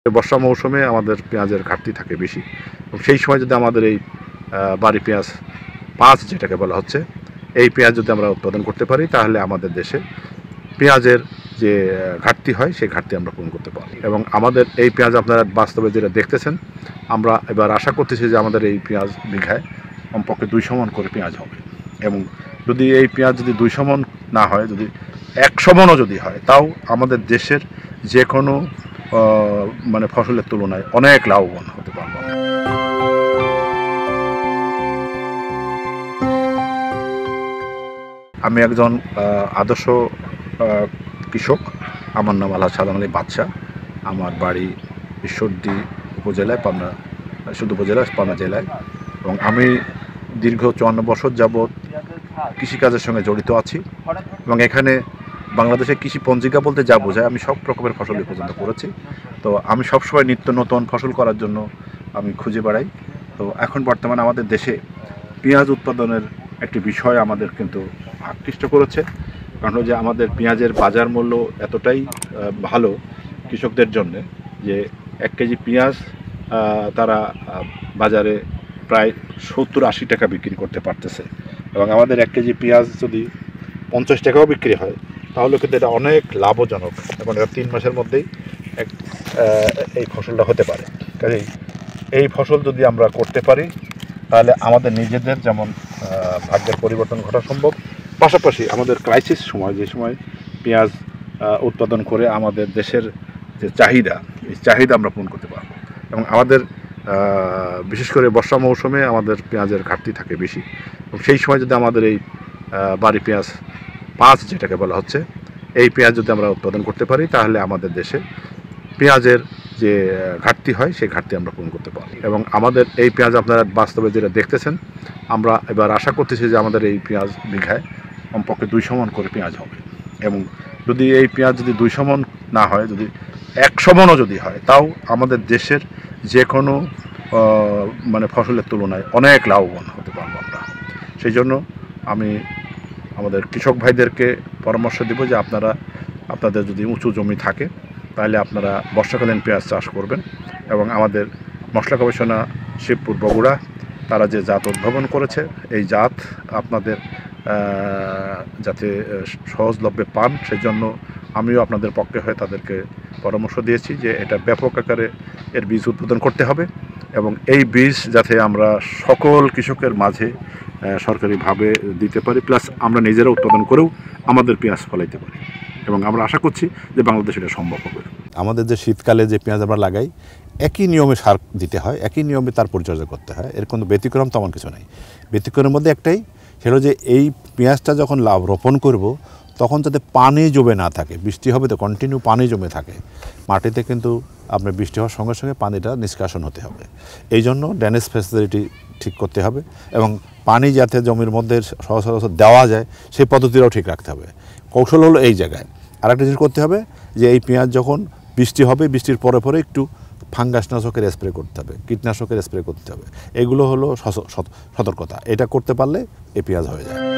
বর্ষা মৌসুমে আমাদের পেঁয়াজের ঘাটতি থাকে বেশি এবং সেই সময় যদি আমাদের এই বাড়ি পেঁয়াজ 5 যেটাকে বলা হচ্ছে এই পেঁয়াজ যদি আমরা উৎপাদন করতে পারি তাহলে আমাদের দেশে পেঁয়াজের যে ঘাটতি হয় সেই ঘাটতি আমরা পূরণ করতে পারি এবং আমাদের এই পেঁয়াজ আপনারা বাস্তবে যেটা দেখতেছেন আমরা এবার আশা করতেছি যে আমাদের এই পেঁয়াজ বিঘায় কমপক্ষে 200 মণ করে পেঁয়াজ হবে এবং যদি এই পেঁয়াজ যদি 200 মণ না হয়, যদি 100 মণও যদি হয়, তাও আমাদের দেশের যে কোনো মানে ফসলের তুলনায় অনেক লাভবান হতে পারবো। আমি একজন আদর্শ কৃষক। আমার নাম আলহাজ সালাম আলী বাদশাহ। আমার বাড়ি ঈশ্বরদী উপজেলায়, পাবনা শুধু উপজেলা, পাবনা জেলায়, এবং আমি দীর্ঘ 54 বছর যাবৎ কৃষিকাজের সঙ্গে জড়িত আছি এবং এখানে বাংলাদেশে কৃষি পঞ্জিকা বলতে যা বোঝায় আমি সব রকমের ফসলই পর্যন্ত করেছি। তো আমি সবসময় নিত্য নতুন ফসল করার জন্য আমি খুঁজে বেড়াই। তো এখন বর্তমানে আমাদের দেশে পেঁয়াজ উৎপাদনের একটি বিষয় আমাদের কিন্তু আকৃষ্ট করেছে, কারণ হচ্ছে আমাদের পেঁয়াজের বাজার মূল্য এতটাই ভালো কৃষকদের জন্য যে 1 কেজি পেঁয়াজ তারা বাজারে প্রায় 70-80 টাকা বিক্রি করতে পারতেছে এবং আমাদের 1 কেজি পেঁয়াজ যদি 50 টাকাও বিক্রি হয় তাহলে কিন্তু এটা অনেক লাভজনক এবং এটা 3 মাসের মধ্যেই এই ফসলটা হতে পারে। কাজেই এই ফসল যদি আমরা করতে পারি তাহলে আমাদের নিজেদের যেমন ভাগ্যের পরিবর্তন ঘটা সম্ভব, পাশাপাশি আমাদের ক্রাইসিস সময়, যে সময় পেঁয়াজ উৎপাদন করে আমাদের দেশের যে চাহিদা, এই চাহিদা আমরা পূরণ করতে পারবো এবং আমাদের বিশেষ করে বর্ষা মৌসুমে আমাদের পেঁয়াজের ঘাটতি থাকে বেশি এবং সেই সময় যদি আমাদের এই বাড়ি পেঁয়াজ 5 যেটাকে বলা হচ্ছে এই পেঁয়াজ যদি আমরা উৎপাদন করতে পারি তাহলে আমাদের দেশে পেঁয়াজের যে ঘাটতি হয় সেই ঘাটতি আমরা পূরণ করতে পারি এবং আমাদের এই পেঁয়াজ আপনারা বাস্তবে যেটা দেখতেছেন আমরা এবার আশা করতেছি যে আমাদের এই পেঁয়াজ বিঘায় কমপক্ষে 200 মণ করে পেঁয়াজ হবে এবং যদি এই পেঁয়াজ যদি 200 মণ না হয়, যদি 100 মণও যদি হয়, তাও আমাদের দেশের যে কোনো মানে ফসলের তুলনায় অনেক লাভবান হতে পারবো আমরা। সেই জন্য আমি আমাদের কৃষক ভাইদেরকে পরামর্শ দেব যে আপনাদের যদি উঁচু জমি থাকে তাহলে আপনারা বর্ষাকালীন পেঁয়াজ চাষ করবেন এবং আমাদের মশলা গবেষণা শিবপুর বগুড়া তারা যে জাত উদ্ভাবন করেছে এই জাত আপনাদের যাতে সহজলভ্যে পান সেই জন্য আমিও আপনাদের পক্ষে হয়ে তাদেরকে পরামর্শ দিয়েছি যে এটা ব্যাপক আকারে এর বীজ উৎপাদন করতে হবে এবং এই বীজ যাতে আমরা সকল কৃষকের মাঝে সরকারিভাবে দিতে পারি, প্লাস আমরা নিজেরা উৎপাদন করেও আমাদের পেঁয়াজ ফলাইতে পারি এবং আমরা আশা করছি যে বাংলাদেশে এটা সম্ভব হবে। আমাদের যে শীতকালে যে পেঁয়াজ আমরা লাগাই একই নিয়মে সার দিতে হয়, একই নিয়মে তার পরিচর্যা করতে হয়, এর কোনো ব্যতিক্রম তেমন কিছু নাই। ব্যতিক্রমের মধ্যে একটাই, সেটা যে এই পেঁয়াজটা যখন রোপণ করব তখন যাতে পানি জমে না থাকে। বৃষ্টি হবে তো কন্টিনিউ পানি জমে থাকে মাটিতে, কিন্তু আপনার বৃষ্টি হওয়ার সঙ্গে সঙ্গে পানিটা নিষ্কাশন হতে হবে। এই জন্য ড্রেনেজ ফ্যাসিলিটি ঠিক করতে হবে এবং পানি যাতে জমির মধ্যে সহসরাসর দেওয়া যায় সেই পদ্ধতিটাও ঠিক রাখতে হবে। কৌশল হলো এই জায়গায়। আরেকটা জিনিস করতে হবে যে এই পেঁয়াজ যখন বৃষ্টি হবে, বৃষ্টির পরে পরে একটু ফাঙ্গাসনাশকের স্প্রে করতে হবে, কীটনাশকের স্প্রে করতে হবে। এগুলো হলো সতর্কতা। এটা করতে পারলে এই পেঁয়াজ হয়ে যায়।